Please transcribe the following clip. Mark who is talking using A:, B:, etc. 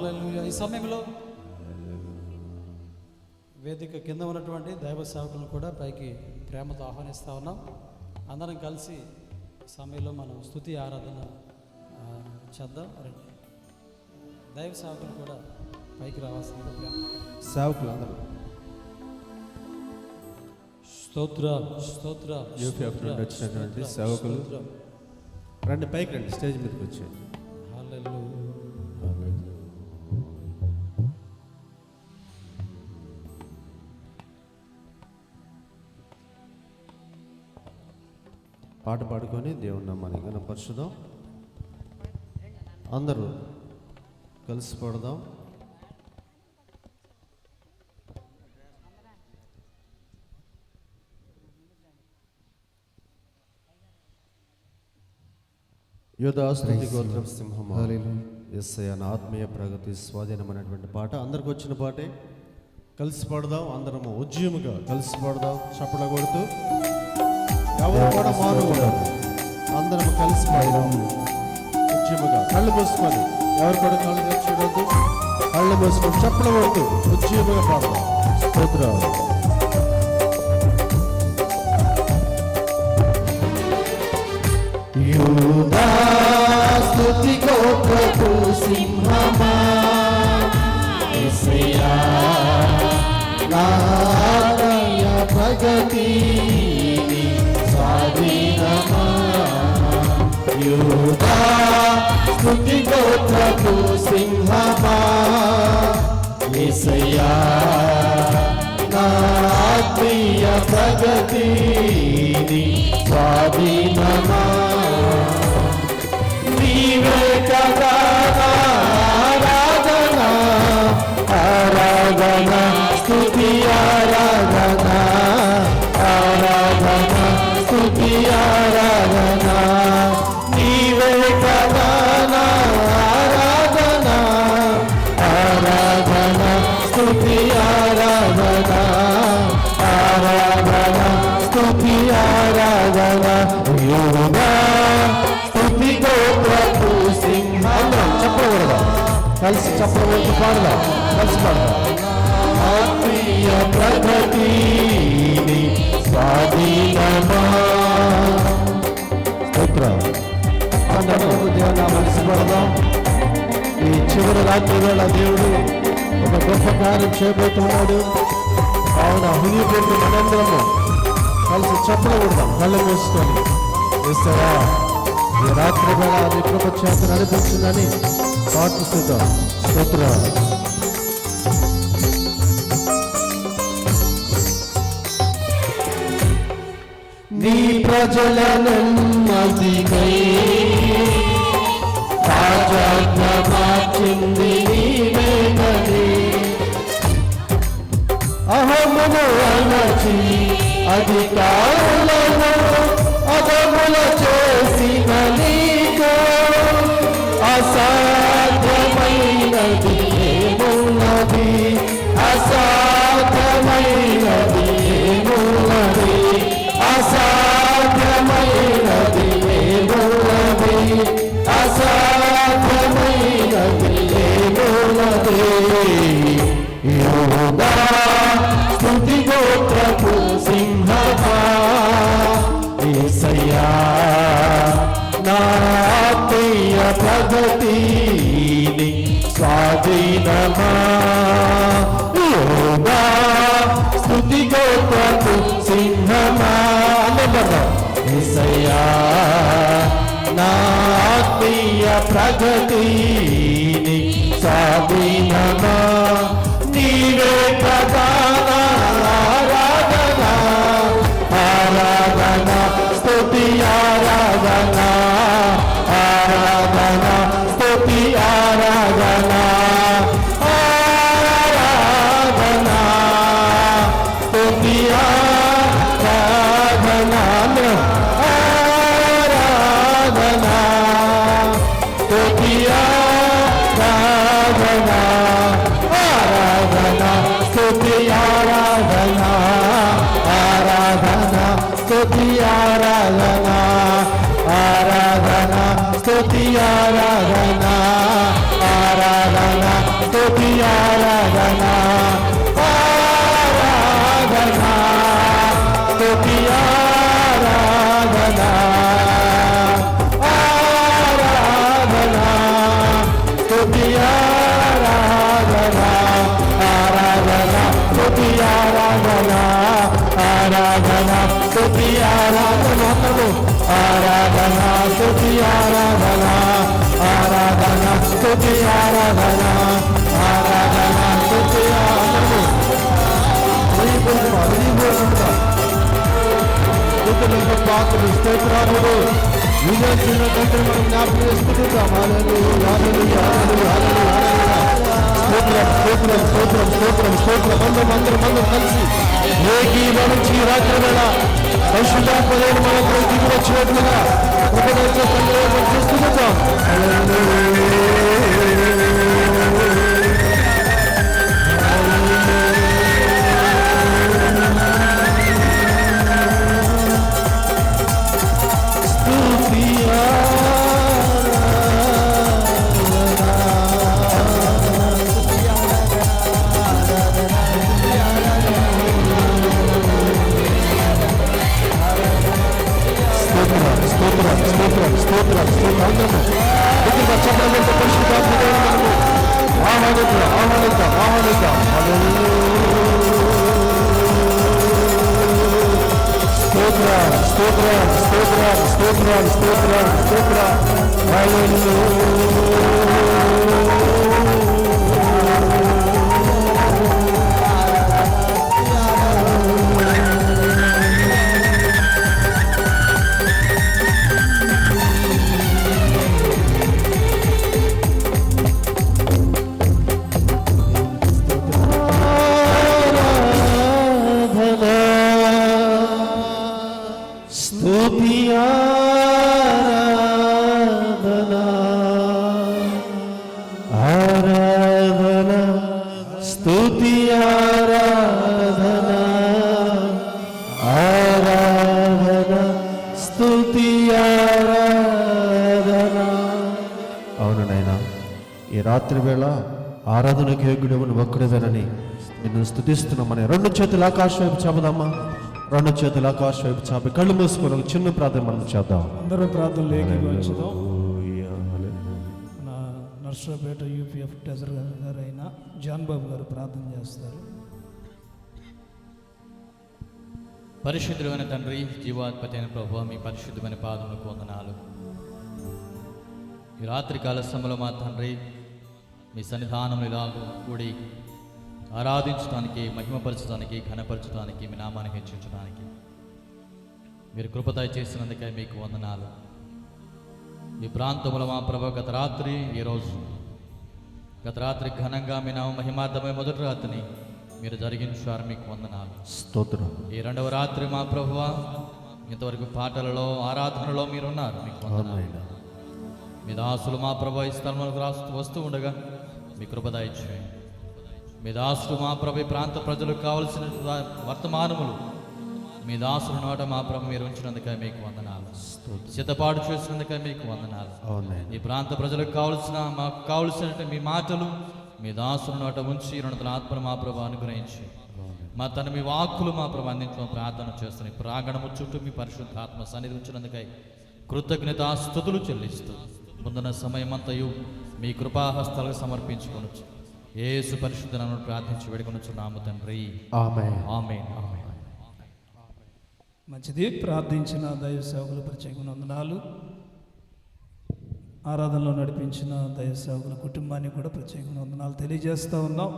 A: హల్లెలూయా. ఈ సమయంలో వేదిక కింద ఉన్నటువంటి దైవ సేవకులను కూడా పైకి ప్రేమతో ఆహ్వానిస్తూ ఉన్నాం. అందరం కలిసి సమయంలో మనం స్తుతి ఆరాధన చేద్దాం. రండి, దైవ సేవకులు కూడా పైకి రావాల్సింది ప్రేమ
B: సేవకులు అందరూ
A: స్తోత్ర స్తోత్ర
B: వచ్చినటువంటి సేవకులు రండి, పైకి రండి, స్టేజ్ మీదకి వచ్చేయండి. పాట పాడుకొని దేవుని నామాన్ని ఘనపరచుదాం. అందరూ కలిసి పాడదాం. యోధా స్తుతి గోత్రం సింహం యేసయ్య నా ఆత్మీయ ప్రగతి స్వాధీనమైనటువంటి పాట అందరికి వచ్చిన పాటే. కలిసి పాడదాం, అందరము ఉద్యముగా కలిసి పాడదాం, చప్పట కొడుతూ ఎవరు కూడా మానకూడదు. అందరం కలిసి పాడదాం ఉద్యముగా. కళ్ళు మూసుకొని ఎవరు కూడా కళ్ళు చూడొద్దు, కళ్ళు మూసుకొని చప్పట కొడుతూ ఉద్యముగా పాడదాం. స్తోత్రాలు. యూదా స్తుతి గోత్రపు సింహమా యేసయ్యా నా ఆత్మీయ ప్రగతి స్వాధీనమా. యూదా స్తుతి గోత్రపు సింహమా యేసయ్యా నా ఆత్మీయ ప్రగతి స్వాధీనమా. నీవే కదా ఆరాధన ఆరాధన స్తుతి ఆరాధన ఆరాధన స్తుతి ఆరాధన. నీవే కదా ఆరాధన ఆరాధన స్తుతి ఆరాధన ఆరాధన స్తుతి ఆరాధన. యోగా స్తుతి గోత్రపు సింహం. చెప్పకూడదా? కలిసి చెప్పకూడదు, పాడదాం, కలిసి పాడదాం. ఆత్మీయ ప్రగతి స్వాధీనమా. దేవుని పడదాం. ఈ చివరి రాత్రి వేళ దేవుడు ఒక గొప్ప కార్యం చేయబోతున్నాడు. కావున హృదయపూర్వక మనందరము కలిసి చప్పలు కొడదాం, కళ్ళు మూసుకొని. యేసయ్యా ఈ రాత్రి వేళ నీ కృప చేత నడిపించిందని ప్రార్థిస్తున్నాం. స్తోత్రాలు. నీ ప్రజల నెమ్మదికై రాజాజ్ఞ మార్చింది నీవేనని అహమును అణచి అధికారులను అదముల చేసిన నీకు అసాధ్యమైనది ఏమున్నది, అసాధ్యమైనది ఏమున్నది, అసాధ్యమైనది ఏమున్నది, అసాధ్యమైనది ఏమున్నది. యోగా స్తుతి గోత్రపు సింహమా యేసయ్యా నా ఆత్మీయ ప్రగతి స్వాధీనమా. యోగా స్తుతి గోత్రపు సింహమా యేసయ్యా నా ఆత్మీయ ప్రగతి స్వాధీనమా. నీవే ప్రధాన ఆరాధన ఆరాధన స్తుతి ఆరాధన ఆరాధన స్తుతి ఆరాధన ఆరాధన స్తుతి ఆరాధన ఆరాధన స్తుతి ఆరాధన ఆరాధన స్తుతి ఆరాధన ఆరాధన స్తుతి ఆరాధన ఆరాధన స్తుతి ఆరాధన ఆరాధన స్తుతి ఆరాధన ఆరాధన స్తుతి ఆరాధన ఆరాధన స్తుతి ఆరాధన ఆరాధన స్తుతి ఆరాధన ఆరాధన స్తుతి ఆరాధన ఆరాధన స్తుతి ఆరాధన ఆరాధన స్తుతి ఆరాధన ఆరాధన స్తుతి ఆరాధన పాత్రలు స్తోత్రాలు విజయసిన కంటే మనం జ్ఞాపకం చేసుకుంటున్నాం. స్తోత్రం స్తోత్రం స్తోత్రం స్తోత్రం అందరం కలిసి ఏకీభవించి రాత్రి వేళ పరిశుద్ధాత్మదేవుడు మనకు దిగి వచ్చినట్లుగా చూస్తున్నాం. రాత్రి వేళ ఆరాధనకు యోగ్యుడవు ఒక్కడివేనని నిన్ను స్తుతిస్తున్నామని రెండు చేతులు ఆకాశం వైపు చాపదామా? రెండు చేతులు ఆకాశం వైపు చాపి కళ్ళు మూసుకొని ఒక చిన్న ప్రార్థన మనం చేద్దాం.
A: అందరూ ప్రార్థనలు ఏకీభవించుదాం. మన నర్సరావుపేట యూపీఎఫ్ ట్రెజరర్ గారు అయిన జాన్ బాబు గారు ప్రార్థన చేస్తారు.
C: పరిశుద్ధమైన తండ్రి, జీవాధిపతి అయిన ప్రభువా, మీ పరిశుద్ధమైన పాదములకు వందనాలు. ఈ రాత్రి కాల సమయంలో మా తండ్రి మీ సన్నిధానంలో ఇలా కూడి ఆరాధించడానికి, మహిమపరచడానికి, ఘనపరచడానికి, మీ నామాన్ని హెచ్చించడానికి మీరు కృపదయ చేసినందుకే మీకు వందనాలు. ఈ ప్రాంతంలో మా ప్రభు గత రాత్రి ఘనంగా మీ నామ మహిమార్థమై మొదటి రాత్రిని మీరు జరిగించారు, మీకు వందనాలు.
B: స్తోత్రం.
C: ఈ రెండవ రాత్రి మా ప్రభువా, ఇంతవరకు పాటలలో ఆరాధనలో మీరున్నారు, మీకు వందనాలు. మీ దాసులు మా ప్రభు ఈ స్థలంలోకి వస్తూ ఉండగా మీ కృపదయ చేయండి. మీ దాసులు మా ప్రభు ఈ ప్రాంత ప్రజలకు కావలసిన వర్తమానములు మీ దాసుల నోట మా ప్రభు మీరు ఉంచినందుకే మీకు వందనాలు. సిద్ధపాటు చేసినందుకే మీకు వందనాలు. ఈ ప్రాంత ప్రజలకు మాకు కావలసిన మీ మాటలు మీ దాసుల నోట ఉంచి రెండుతల ఆత్మను మా ప్రభు అనుగ్రహించి మా తన మీ వాక్కులు మా ప్రభు అందించడం ప్రార్థన చేస్తున్నాయి. ప్రాంగణము చుట్టూ మీ పరిశుద్ధాత్మ సన్నిధి ఉంచినందుకై కృతజ్ఞతాస్తుతులు చెల్లిస్తూ ముందున్న సమయమంతయు మీ కృపాహస్తాలకు సమర్పించుకొనొచ్చు. యేసు పరిశుద్ధ నామమున ప్రార్థించి వేడుకొనుచున్నాము తండ్రి.
B: ఆమేన్.
C: ఆమేన్. ఆమేన్.
A: మంచిది. ప్రార్థించిన దైవ సేవకులు ప్రత్యేకమైన వందనాలు. ఆరాధనలో నడిపించిన దైవ సేవకుల కుటుంబాన్ని కూడా ప్రత్యేకమైన వందనాలు తెలియజేస్తూ ఉన్నాం.